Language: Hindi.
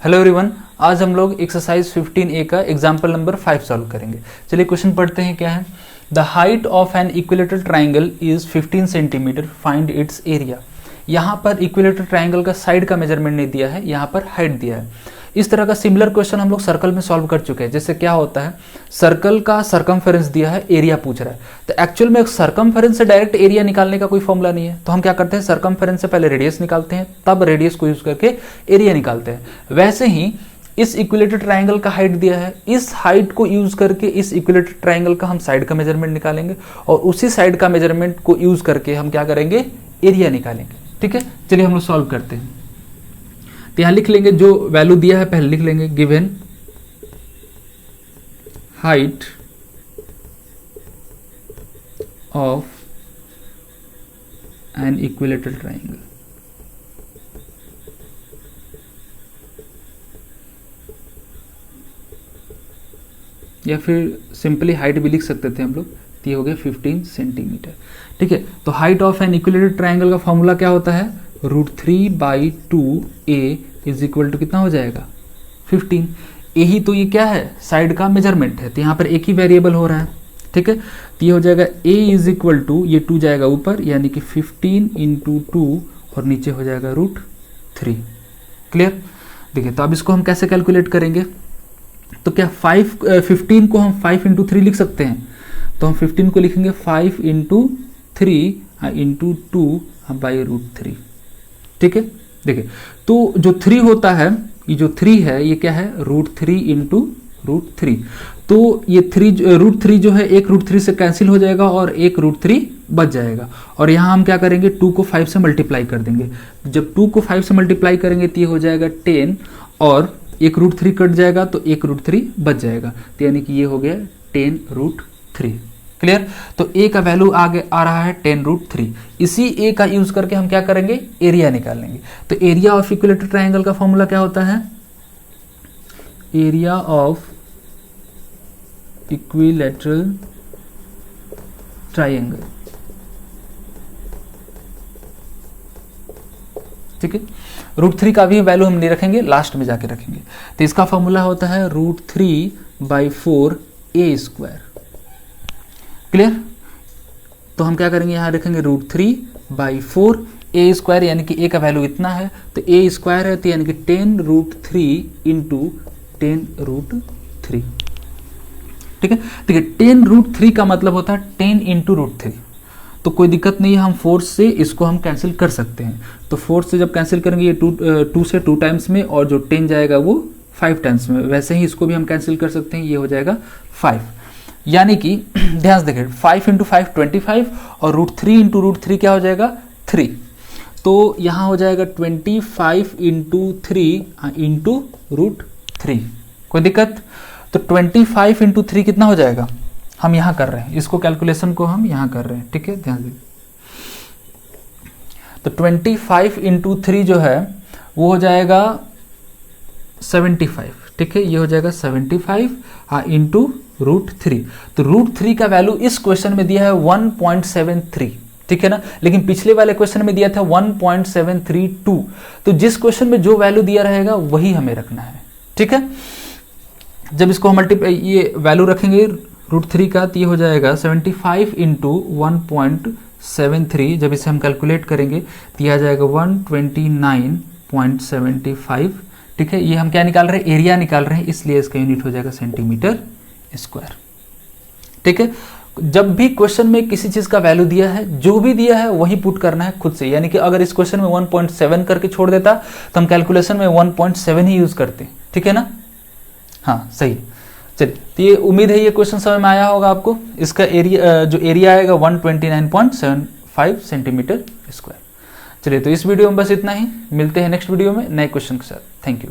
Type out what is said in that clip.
हेलो एवरीवन, आज हम लोग एक्सरसाइज 15A का एग्जाम्पल नंबर 5 सॉल्व करेंगे। चलिए क्वेश्चन पढ़ते हैं। क्या है? The height of an equilateral triangle is 15 centimetre, find its area. यहाँ पर इक्विलेटरल ट्राइंगल का साइड का मेजरमेंट नहीं दिया है, यहाँ पर हाइट दिया है। इस तरह का सिमिलर क्वेश्चन हम लोग सर्कल में सॉल्व कर चुके हैं। जैसे क्या होता है, सर्कल का सर्कमफेरेंस दिया है, एरिया पूछ रहा है, तो एक्चुअल में सर्कमफेरेंस से डायरेक्ट एरिया निकालने का कोई फॉर्मूला नहीं है। तो हम क्या करते हैं, सर्कमफेरेंस से पहले रेडियस निकालते हैं, तब रेडियस को यूज करके एरिया निकालते हैं। वैसे ही इस इक्विलेटरल ट्राइंगल का हाइट दिया है, इस हाइट को यूज करके इस इक्विलेटरल ट्राइंगल का हम साइड का मेजरमेंट निकालेंगे और उसी साइड का मेजरमेंट को यूज करके हम क्या करेंगे, एरिया निकालेंगे। ठीक है, चलिए हम लोग सॉल्व करते हैं। तो यहां लिख लेंगे, जो वैल्यू दिया है पहले लिख लेंगे, given height of an equilateral triangle. या फिर सिंपली हाइट भी लिख सकते थे हम लोग, तो ये हो गया 15 सेंटीमीटर। ठीक है, तो height of an equilateral triangle का फॉर्मूला क्या होता है, √3/2a इज इक्वल टू कितना हो जाएगा, 15। यही तो ये क्या है, साइड का मेजरमेंट है, तो यहाँ पर एक ही वेरिएबल हो रहा है। ठीक है, तो ये हो जाएगा a इज इक्वल टू, ये 2 जाएगा ऊपर, यानी कि 15 × 2 और नीचे हो जाएगा √3। क्लियर? देखिए, तो अब इसको हम कैसे कैलकुलेट करेंगे, तो क्या 15 को हम 5 × 3 लिख सकते हैं। तो हम 15 को लिखेंगे 5 × 3 × 2 बाई √3। ठीक है, देखिए, तो जो 3 होता है, ये जो 3 है ये क्या है, √3 × √3। तो ये √3 जो है एक √3 से कैंसिल हो जाएगा और एक √3 बच जाएगा। और यहाँ हम क्या करेंगे, 2 को 5 से मल्टीप्लाई कर देंगे। जब 2 को 5 से मल्टीप्लाई करेंगे तो ये हो जाएगा 10 और एक √3 कट जाएगा तो एक √3 बच जाएगा, तो यानी कि ये हो गया 10√3। क्लियर? तो a का वैल्यू आगे आ रहा है 10√3। इसी a का यूज करके हम क्या करेंगे, एरिया निकालेंगे। तो एरिया ऑफ इक्विलेटरल ट्राइंगल का फॉर्मूला क्या होता है, एरिया ऑफ इक्विलेटरल ट्राइंगल। ठीक है, √3 का भी वैल्यू हम नहीं रखेंगे, लास्ट में जाके रखेंगे। तो इसका फॉर्मूला होता है √3/4a²। क्लियर? तो हम क्या करेंगे, यहां रखेंगे √3/4a², यानी कि a का वैल्यू इतना है, तो a² है, तो यानी कि 10√3 × 10√3। ठीक है, देखिए 10√3 का मतलब होता है 10 × √3। तो कोई दिक्कत नहीं है, हम 4 से इसको हम कैंसिल कर सकते हैं। तो 4 से जब कैंसिल करेंगे, ये 2 से 2 टाइम्स में, और जो 10 जाएगा वो 5 टाइम्स में। वैसे ही इसको भी हम कैंसिल कर सकते हैं, ये हो जाएगा 5। यानी कि ध्यान से देखिए, 5 × 5 25 और √3 × √3 क्या हो जाएगा, 3। तो यहाँ हो जाएगा 25 × 3 × √3। कोई दिक्कत? तो 25 × 3 कितना हो जाएगा, हम यहां कर रहे हैं इसको, कैलकुलेशन को हम यहां कर रहे हैं। ठीक है, ध्यान दीजिए। तो 25 × 3 जो है वो हो जाएगा 75। ठीक है, ये हो जाएगा 75 × √3। तो √3 का वैल्यू इस क्वेश्चन में दिया है 1.73। ठीक है ना, लेकिन पिछले वाले क्वेश्चन में दिया था 1.732। तो जिस क्वेश्चन में जो वैल्यू दिया रहेगा वही हमें रखना है। ठीक है, जब इसको हम ये वैल्यू रखेंगे √3 का, तो ये हो जाएगा 75 × 1.73। जब इसे हम कैलकुलेट करेंगे तो यह आ जाएगा 129.75। ठीक है, ये हम क्या निकाल रहे हैं, एरिया निकाल रहे हैं, इसलिए इसका यूनिट हो जाएगा सेंटीमीटर स्क्वायर। ठीक है, जब भी क्वेश्चन में किसी चीज का वैल्यू दिया है, जो भी दिया है वही पुट करना है खुद से। यानी कि अगर इस क्वेश्चन में 1.7 करके छोड़ देता तो हम कैलकुलेशन में 1.7 ही यूज करते। ठीक है ना, हाँ सही। चलिए, तो ये उम्मीद है ये क्वेश्चन समझ में आया होगा आपको। इसका एरिया जो एरिया आएगा 129.75 सेंटीमीटर स्क्वायर। चलिए, तो इस वीडियो में बस इतना ही। मिलते हैं नेक्स्ट वीडियो में नए क्वेश्चन के साथ। Thank you.